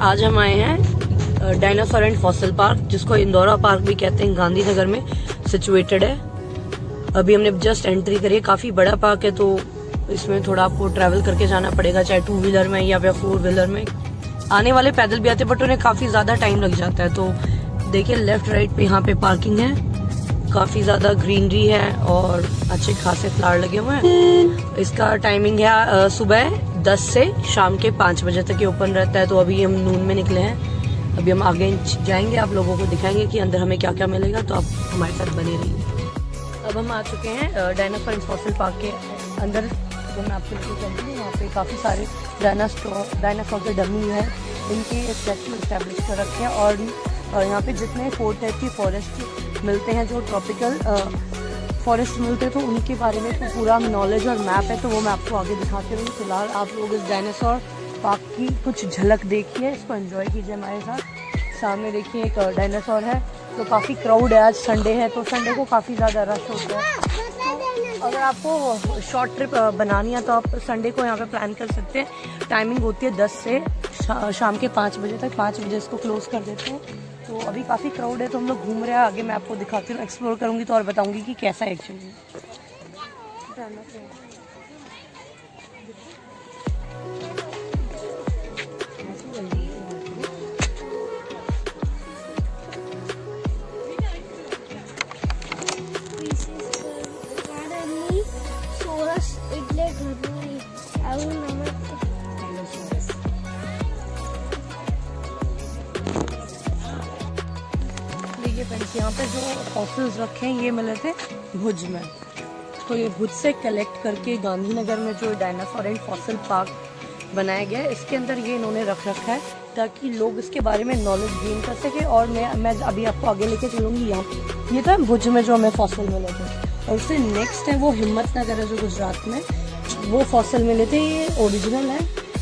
आज हम आए हैं डायनासोर एंड फॉसिल पार्क, जिसको इंदौरा पार्क भी कहते हैं, गांधीनगर में सिचुएटेड है। अभी हमने जस्ट एंट्री करी है। काफी बड़ा पार्क है, तो इसमें थोड़ा आपको ट्रैवल करके जाना पड़ेगा, चाहे 2 व्हीलर में या फिर 4 व्हीलर में। आने वाले पैदल भी आते, बट उन्हें काफी ज्यादा टाइम लग जाता है। तो देखिए लेफ्ट राइट पे यहाँ पे पार्किंग है, काफी ज्यादा ग्रीनरी है और अच्छे खासे फ्लावर लगे हुए हैं। इसका टाइमिंग है सुबह 10 से शाम के 5 बजे तक ये ओपन रहता है। तो अभी हम नून में निकले हैं, अभी हम आगे जाएंगे, आप लोगों को दिखाएंगे कि अंदर हमें क्या क्या मिलेगा। तो आप हमारे साथ बने रहिए। अब हम आ चुके हैं डायनासोर एंड फॉसिल पार्क के अंदर। तो मैं आपको लेके चलती हूँ। यहाँ पे काफ़ी सारे डायनासोर के डमी है, इनके स्टैचू इस्टेब्लिश कर रखे हैं। और यहाँ पे जितने 4 टाइप की फॉरेस्ट मिलते हैं, जो ट्रॉपिकल फॉरेस्ट मिलते हैं, तो उनके बारे में तो पूरा नॉलेज और मैप है, तो वो मैं आपको आगे दिखाती हूँ। फिलहाल आप लोग इस डायनासोर पार्क की कुछ झलक देखिए, इसको एंजॉय कीजिए हमारे साथ। सामने देखिए एक डायनासोर है। तो काफ़ी क्राउड है, आज संडे है, तो संडे को काफ़ी ज़्यादा रश होता है। तो अगर आपको शॉर्ट ट्रिप बनानी है तो आप संडे को यहाँ पे प्लान कर सकते हैं। टाइमिंग होती है 10 से शाम के 5 बजे तक। 5 बजे इसको क्लोज़ कर देते हैं। तो अभी काफ़ी क्राउड है, तो हम लोग घूम रहे हैं। आगे मैं आपको दिखाती हूँ, एक्सप्लोर करूँगी तो और बताऊँगी कि कैसा है एक्चुअली। यहाँ पे जो फॉसिल्स रखे हैं ये मिले थे भुज में। तो ये भुज से कलेक्ट करके गांधीनगर में जो डायनासोर एंड फॉसिल पार्क बनाया गया है, इसके अंदर ये इन्होंने रख रखा है ताकि लोग इसके बारे में नॉलेज गेन कर सके। और मैं अभी आपको आगे लेके चलूँगी। यहाँ ये था भुज में जो हमें फॉसिल मिले थे। और उससे नेक्स्ट है वो हिम्मतनगर है, जो गुजरात में वो फॉसिल मिले थे। ये ओरिजिनल है,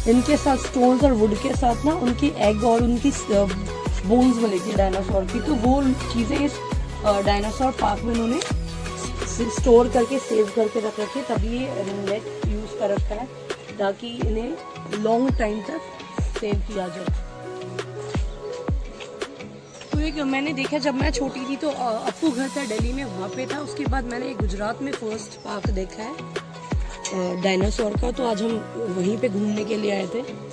इनके साथ स्टोन्स और वुड के साथ ना उनकी एग और उनकी बोन्स मिली थी डायनासोर की। तो वो चीज़ें इस डायनासोर पार्क में उन्होंने स्टोर करके सेव करके रख रखे, तभी ये नेट यूज़ कर रखा है ताकि इन्हें लॉन्ग टाइम तक सेव किया जाए। तो एक मैंने देखा, जब मैं छोटी थी तो अपू घर था दिल्ली में, वहाँ पे था। उसके बाद मैंने गुजरात में फर्स्ट पार्क देखा है डायनासोर का। तो आज हम वहीं पे घूमने के लिए आए थे।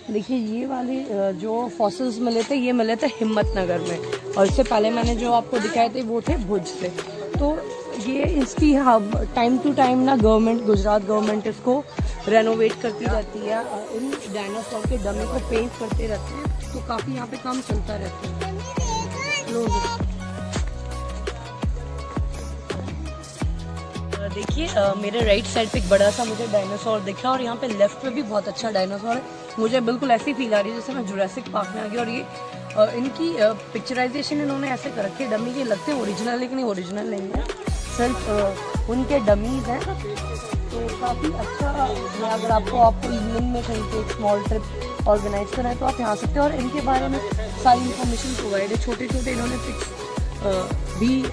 देखिए ये वाले जो फॉसिल्स मिले थे, ये मिले थे हिम्मतनगर में। और इससे पहले मैंने जो आपको दिखाए थे वो थे भुज से। तो ये इसकी टाइम टू टाइम ना गुजरात गवर्नमेंट इसको रेनोवेट करती रहती है, इन डायनासोर के डमी को पेंट करते रहते हैं। तो काफ़ी यहाँ पे काम चलता रहता है। देखिए मेरे राइट साइड पे एक बड़ा सा मुझे डायनासोर दिखा, और यहाँ पे लेफ्ट पे भी बहुत अच्छा डायनासोर है। मुझे बिल्कुल ऐसी फील आ रही है जैसे मैं जुरासिक पार्क में आ गई। और ये इनकी पिक्चराइजेशन इन्होंने ऐसे कर रखी है, डमी के लगते हैं ओरिजिनल, लेकिन ओरिजिनल नहीं है, सिर्फ उनके डमीज हैं। तो काफ़ी अच्छा है। अगर आपको इवनिंग में कहीं पे एक स्मॉल ट्रिप ऑर्गेनाइज करना है तो आप यहाँ सकते हैं। और इनके बारे में सारी इन्फॉर्मेशन प्रोवाइड है। छोटे छोटे इन्होंने पिक्स भी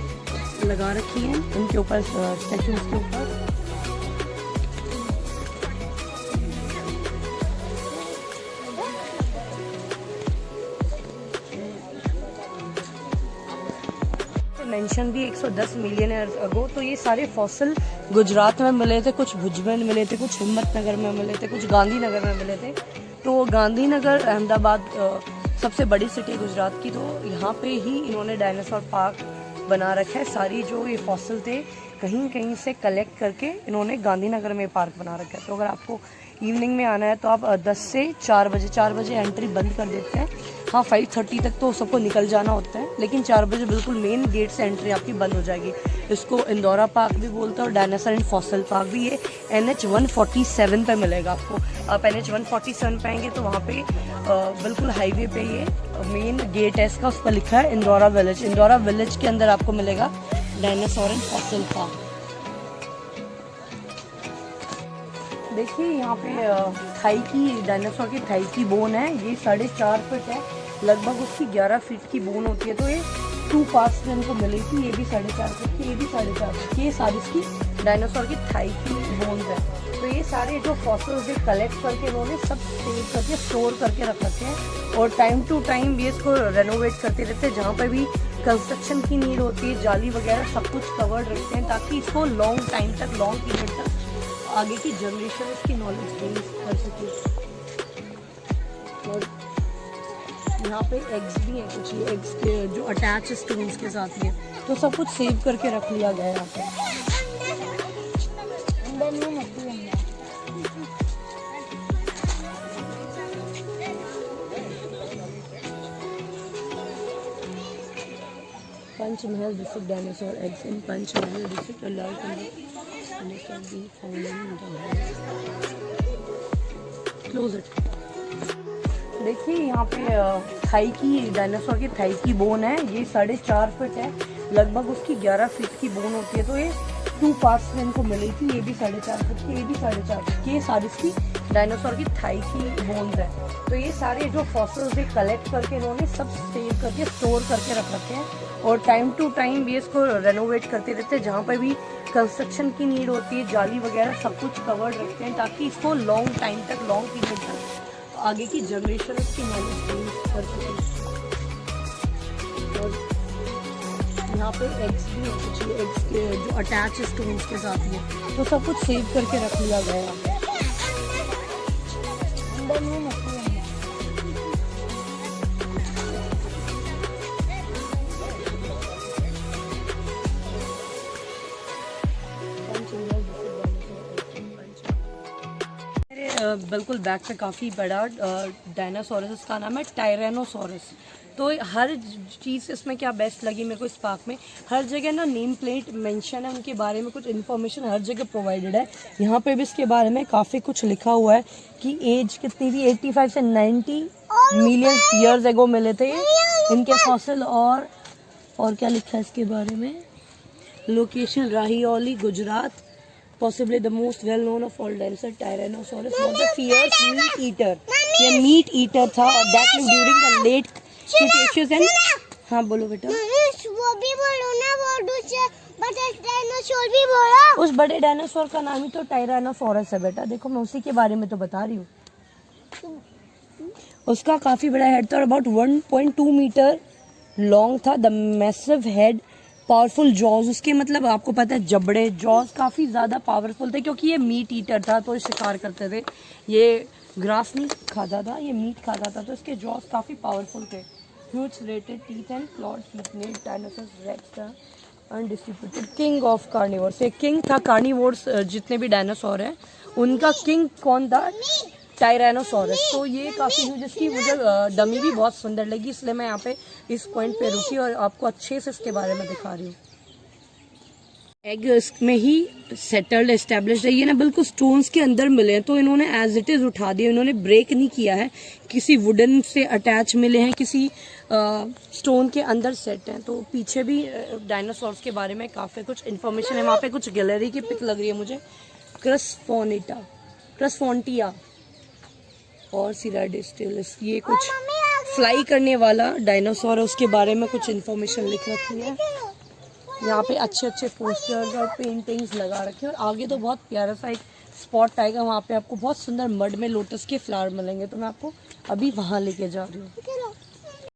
लगा रखी है इनके ऊपर, स्टैचूज के ऊपर। मेंशन भी 110 मिलियन ईयर्स अगो। तो ये सारे फॉसिल गुजरात में मिले थे, कुछ भुज में मिले थे, कुछ हिम्मतनगर में मिले थे, कुछ गांधीनगर में मिले थे। तो गांधीनगर अहमदाबाद सबसे बड़ी सिटी गुजरात की, तो यहाँ पे ही इन्होंने डायनासोर पार्क बना रखा है। सारी जो ये फॉसिल थे कहीं कहीं से कलेक्ट करके इन्होंने गांधीनगर में पार्क बना रखा है। तो अगर आपको इवनिंग में आना है तो आप 10 से 4 बजे एंट्री बंद कर देते हैं। हाँ 5:30 तक तो सबको निकल जाना होता है, लेकिन 4 बजे बिल्कुल मेन गेट से एंट्री आपकी बंद हो जाएगी। इसको इंदौरा पार्क भी बोलते हैं और डायनासोर एंड फॉसिल पार्क भी। ये NH 147 पे मिलेगा आपको। आप NH 147 पे आएंगे तो वहाँ पे बिल्कुल हाईवे पे ये मेन गेट है इसका, उस पर लिखा है इंदौरा विलेज। इंदौरा विलेज के अंदर आपको मिलेगा डायनासोर एंड फॉसिल पार्क। देखिए यहाँ पे थाई की, डायनासोर की थाई की बोन है। ये 4.5 फीट है, लगभग उसकी 11 फीट की बोन होती है। तो ये 2 पार्ट्स में इनको मिली थी। ये भी 4.5 फीट की, ये भी 4.5 फीट की। ये सारी इसकी डायनासोर की थाई की बोन्स है। तो ये सारे जो फॉसिल्स ये कलेक्ट करके इन्होंने सब सेव करके स्टोर करके रख रखे हैं और टाइम टू टाइम ये इसको रेनोवेट करते रहते हैं। जहाँ पर भी कंस्ट्रक्शन की नीड होती है, जाली वगैरह सब कुछ कवर्ड रखते हैं ताकि इसको लॉन्ग टाइम तक, लॉन्ग पीरियड तक आगे की जनरेशन इसकी नॉलेज गेन कर सके। और यहाँ पे एग्स भी हैं कुछ, ये एग्स के जो अटैच स्टोन्स के साथ ही है, तो सब कुछ सेव करके रख लिया गया है यहाँ पे। Panchmahal district dinosaur eggs in Panchmahal district, a large number of dinosaurs being found in the close it। देखिए यहाँ पे थाई की, डायनासोर की थाई की बोन है, ये 4.5 फीट है, लगभग उसकी 11 फीट की बोन होती है। तो ये 2 पार्ट्स में इनको मिली थी, ये भी 4.5 फीट की, ये भी 4.5 फीट की, ये सारी इसकी डायनासोर की थाई की बोन्स है। तो ये सारे जो फॉसिल्स ये कलेक्ट करके इन्होंने सब सेव करके स्टोर करके रख रखे हैं और टाइम टू टाइम भी इसको रेनोवेट करते रहते हैं। जहाँ पर भी कंस्ट्रक्शन की नीड होती है, जाली वगैरह सब कुछ कवर्ड रखते हैं ताकि इसको लॉन्ग टाइम तक, लॉन्ग पीरियड तक आगे की जनरेशन इसकी नॉलेज गेन कर सके। और यहाँ पे एग्स भी हैं कुछ, एग्स के जो अटैच स्टोन्स के साथ ही है, तो सब कुछ सेव करके रख लिया गया है। बिल्कुल बैक पे काफ़ी बड़ा डायनासोरस, इसका नाम है टायरेनोसोरस। तो हर चीज़ इसमें क्या बेस्ट लगी मेरे को इस पार्क में, हर जगह ना नेम प्लेट मेंशन है, उनके बारे में कुछ इन्फॉर्मेशन हर जगह प्रोवाइडेड है। यहाँ पे भी इसके बारे में काफ़ी कुछ लिखा हुआ है कि एज कितनी थी, 85 से 90 मिलियन ईयर्स एगो मिले थे इनके फॉसिल। और क्या लिखा है इसके बारे में, location Rahioli Gujarat, possibly the most well known of all dinosaur, Tyrannosaurus was a fierce meat eater। ये मीट ईटर था that lived during the late Cretaceous and हाँ बोलो बेटा। वो भी बोलो ना, वो दूसरे बड़े डायनासोर भी बोलो। उस बड़े डायनासोर का नाम ही तो टायरानोसोरस है बेटा, देखो मैं उसी के बारे में तो बता रही हूँ। उसका काफी बड़ा हेड था और अबाउट 1.2 मीटर लॉन्ग था। The massive head, powerful jaws, उसके मतलब आपको पता है जबड़े, जॉज काफ़ी ज़्यादा पावरफुल थे क्योंकि ये मीट ईटर था, तो शिकार करते थे। ये ग्रास नहीं खाता था, ये मीट खाता था, तो इसके जॉज काफ़ी पावरफुल थे। Huge rated teeth and clawed feet made dinosaurs rex the undistributed king of carnivores. ये किंग था कार्निवोर्स, जितने भी डायनासोर हैं उनका किंग कौन था, टायरानोसोरस। तो ये काफ़ी ह्यूज, जिसकी मुझे डमी भी बहुत सुंदर लगी, इसलिए मैं यहाँ पे इस पॉइंट पे रुकी और आपको अच्छे से इसके बारे में दिखा रही हूँ। एग इसमें ही सेटल्ड, एस्टेब्लिश्ड है। ये ना बिल्कुल स्टोन्स के अंदर मिले हैं, तो इन्होंने एज इट इज उठा दिया, इन्होंने ब्रेक नहीं किया है। किसी वुडन से अटैच मिले हैं, किसी स्टोन के अंदर सेट हैं। तो पीछे भी डायनासोर्स के बारे में काफ़ी कुछ इन्फॉर्मेशन है। वहाँ पे कुछ गैलरी की पिक लग रही है मुझे, क्रसफोंटिया और सिराडिस्टिलिस। ये कुछ फ्लाई करने वाला डायनासोर है, उसके बारे में कुछ इन्फॉर्मेशन लिख रखी है। यहाँ पे अच्छे अच्छे पोस्टर्स और पेंटिंग्स लगा रखे हैं। और आगे तो बहुत प्यारा सा एक स्पॉट आएगा, वहाँ पे आपको बहुत सुंदर मड में लोटस के फ्लावर मिलेंगे, तो मैं आपको अभी वहाँ लेके जा रही हूँ।